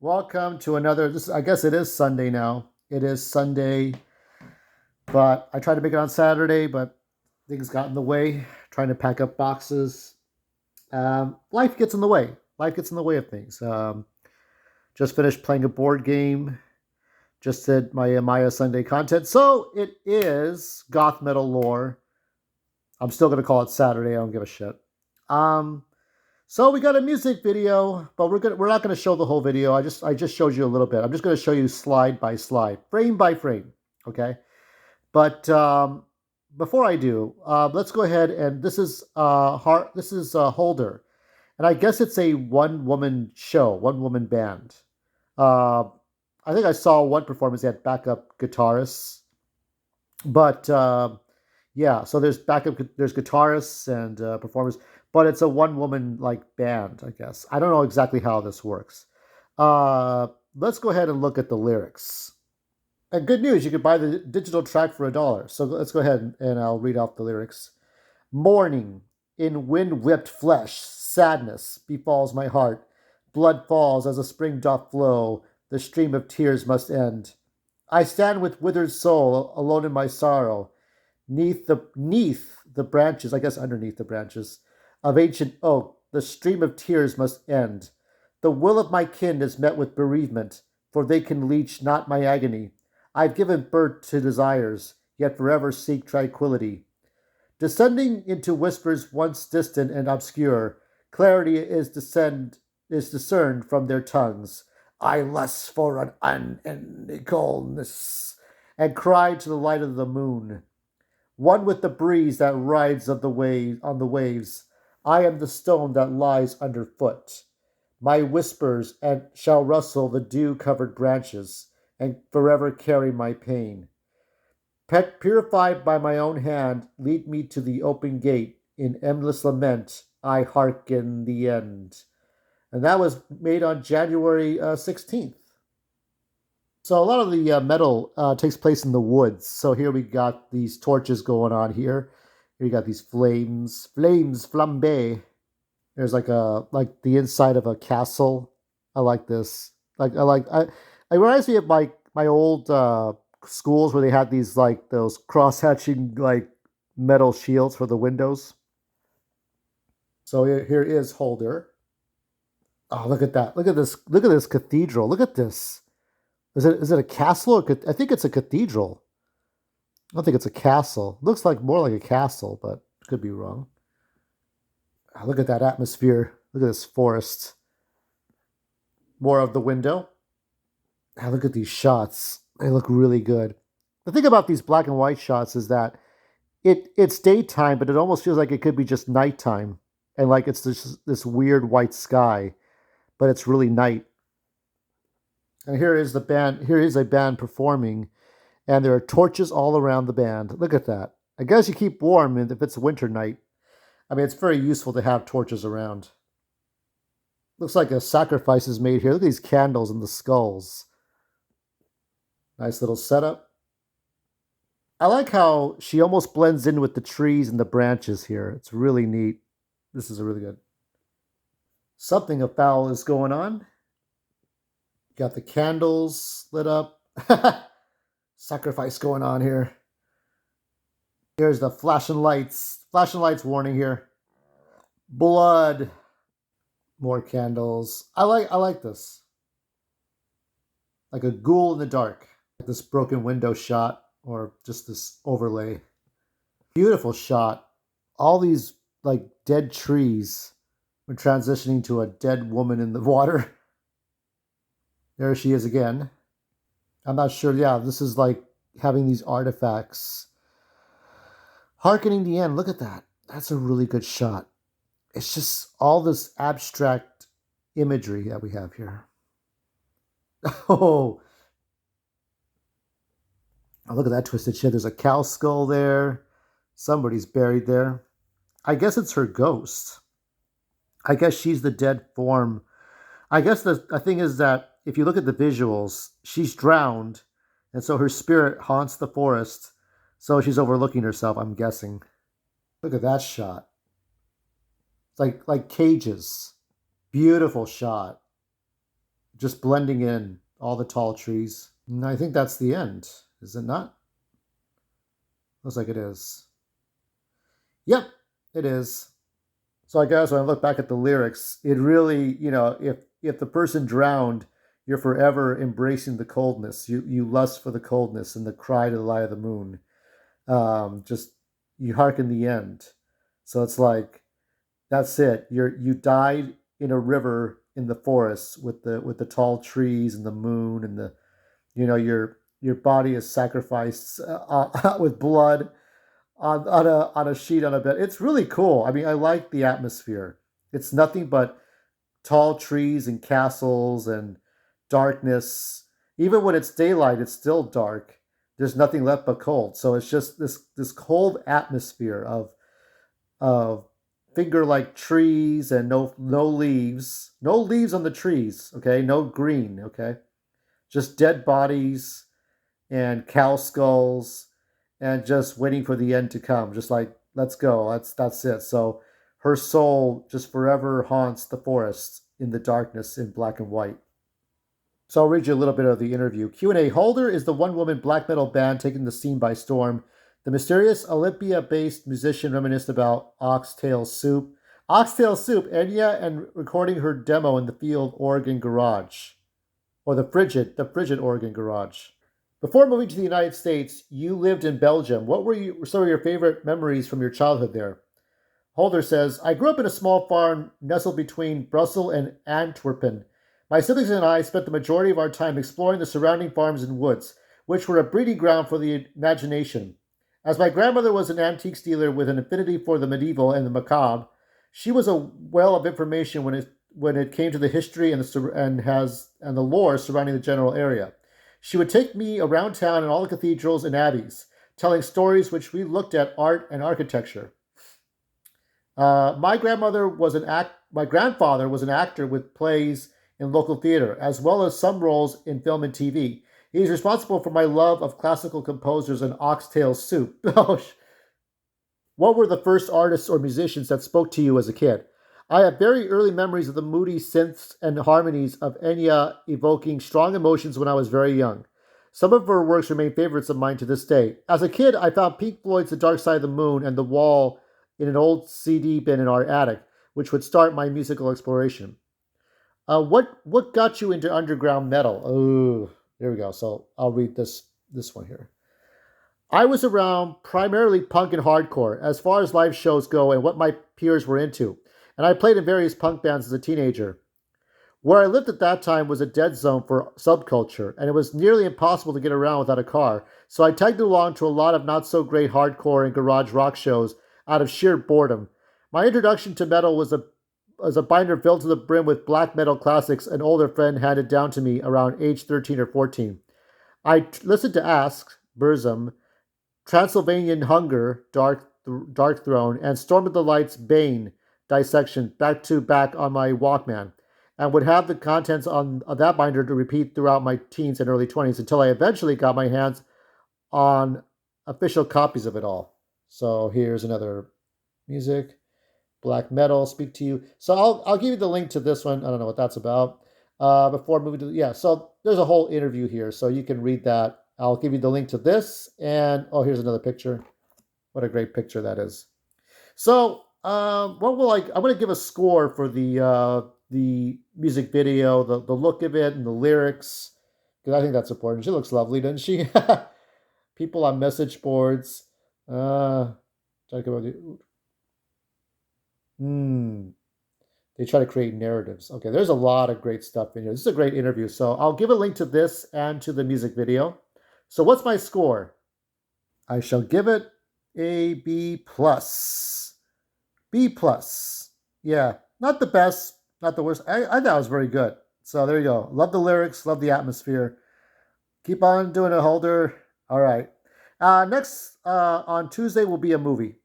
Welcome to another. This, I guess it is Sunday now. It is Sunday, but I tried to make it on Saturday, but things got in the way. Trying to pack up boxes. Life gets in the way. Life gets in the way of things. Just finished playing a board game. Just did my Maya Sunday content. So it is Goth-Metal lore. I'm still gonna call it Saturday. I don't give a shit. Um, So we got a music video, but we're not gonna show the whole video. I just showed you a little bit. I'm just gonna show you slide by slide, frame by frame. Okay. But before I do, let's go ahead and this is Hulder, and I guess it's a one woman show, one woman band. Uh, I think I saw one performance. They had backup guitarists, but yeah, so there's guitarists and performers, but it's a one woman like band, I guess. I don't know exactly how this works. Let's go ahead and look at the lyrics. And good news, you can buy the digital track for $1. So let's go ahead and I'll read off the lyrics. Mourning in wind whipped flesh, sadness befalls my heart. Blood falls as a spring doth flow. The stream of tears must end. I stand with withered soul, alone in my sorrow. Neath the branches, I guess underneath the branches, of ancient oak, the stream of tears must end. The will of my kin is met with bereavement, for they can leech not my agony. I've given birth to desires, yet forever seek tranquility. Descending into whispers once distant and obscure, clarity is discerned from their tongues. I lust for an unending coldness, and cry to the light of the moon. One with the breeze that rides of the wave on the waves. I am the stone that lies underfoot. My whispers and shall rustle the dew-covered branches, and forever carry my pain. Purified by my own hand, lead me to the open gate. In endless lament, I hearken the end. And that was made on January 16th. So a lot of the metal takes place in the woods. So here we got these torches going on here. Here you got these flames flambe. There's like the inside of a castle. I like this. It reminds me of my old schools where they had these like those cross hatching like metal shields for the windows. So here is Hulder. Oh, look at that! Look at this! Look at this cathedral! Look at this! Is it a castle? I think it's a cathedral. I don't think it's a castle. Looks like more like a castle, but could be wrong. Oh, look at that atmosphere. Look at this forest. More of the window. Oh, look at these shots. They look really good. The thing about these black and white shots is that it's daytime, but it almost feels like it could be just nighttime, and like it's this weird white sky, but it's really night. And here is the band. Here is a band performing, and there are torches all around the band. Look at that. I guess you keep warm if it's a winter night. I mean, it's very useful to have torches around. Looks like a sacrifice is made here. Look at these candles and the skulls. Nice little setup. I like how she almost blends in with the trees and the branches here. It's really neat. This is really good. Something afoul is going on. Got the candles lit up. Sacrifice going on here. Here's the flashing lights. Flashing lights warning here. Blood. More candles. I like this. Like a ghoul in the dark. Like this broken window shot or just this overlay. Beautiful shot. All these like dead trees. We're transitioning to a dead woman in the water. There she is again. I'm not sure. Yeah, this is like having these artifacts. Harkening the end. Look at that. That's a really good shot. It's just all this abstract imagery that we have here. Oh, look at that twisted shit. There's a cow skull there. Somebody's buried there. I guess it's her ghost. I guess she's the dead form. I guess the thing is that if you look at the visuals, she's drowned, and so her spirit haunts the forest. So she's overlooking herself, I'm guessing. Look at that shot. It's like cages. Beautiful shot. just blending in all the tall trees. And I think that's the end, is it not? Looks like it is. Yep, it is. So I guess when I look back at the lyrics, it really, if the person drowned, you're forever embracing the coldness. You lust for the coldness and the cry to the light of the moon. Just you hearken the end. So it's like that's it. You died in a river in the forest with the tall trees and the moon and the your body is sacrificed with blood on a sheet on a bed. It's really cool. I mean, I like the atmosphere. It's nothing but tall trees and castles and darkness. Even when it's daylight, it's still dark. There's nothing left but cold. So it's just this cold atmosphere of finger like trees and no leaves. No leaves on the trees, okay? No green, okay? Just dead bodies and cow skulls and just waiting for the end to come. Just like, let's go. That's it. So her soul just forever haunts the forest in the darkness in black and white. So I'll read you a little bit of the interview. Q&A. Hulder is the one-woman black metal band taking the scene by storm. The mysterious Olympia-based musician reminisced about Oxtail Soup. Oxtail Soup, Enya, and recording her demo in the Field Oregon garage. Or the Frigid Oregon garage. Before moving to the United States, you lived in Belgium. What were some of your favorite memories from your childhood there? Holder says, I grew up in a small farm nestled between Brussels and Antwerpen. My siblings and I spent the majority of our time exploring the surrounding farms and woods, which were a breeding ground for the imagination. As my grandmother was an antiques dealer with an affinity for the medieval and the macabre, she was a well of information when it came to the history and the lore surrounding the general area. She would take me around town in all the cathedrals and abbeys, telling stories which we looked at art and architecture. My grandfather was an actor with plays in local theater, as well as some roles in film and TV. He is responsible for my love of classical composers and oxtail soup. What were the first artists or musicians that spoke to you as a kid? I have very early memories of the moody synths and harmonies of Enya evoking strong emotions when I was very young. Some of her works remain favorites of mine to this day. As a kid, I found Pink Floyd's The Dark Side of the Moon and The Wall in an old CD bin in our attic, which would start my musical exploration. What got you into underground metal? Oh, there we go. So I'll read this one here. I was around primarily punk and hardcore as far as live shows go and what my peers were into, and I played in various punk bands as a teenager. Where I lived at that time was a dead zone for subculture, and it was nearly impossible to get around without a car, so I tagged along to a lot of not so great hardcore and garage rock shows out of sheer boredom. My introduction to metal was a binder filled to the brim with black metal classics an older friend handed down to me around age 13 or 14. I listened to Ask, Burzum, Transylvanian Hunger, Dark Throne, and Storm of the Light's Bane dissection back to back on my Walkman, and would have the contents of that binder to repeat throughout my teens and early 20s until I eventually got my hands on official copies of it all. So here's another music, black metal, speak to you. So I'll give you the link to this one. I don't know what that's about. Before moving to so there's a whole interview here, so you can read that. I'll give you the link to this, and oh, here's another picture. What a great picture that is. So, what will I'm going to give a score for the music video, the look of it, and the lyrics, because I think that's important. She looks lovely, doesn't she? People on message boards. Talk about they try to create narratives. Okay, there's a lot of great stuff in here. This is a great interview. So I'll give a link to this and to the music video. So what's my score? I shall give it a B plus. B plus. Yeah, not the best, not the worst. I thought it was very good. So there you go. Love the lyrics, love the atmosphere. Keep on doing it, Holder. All right. Next on Tuesday will be a movie.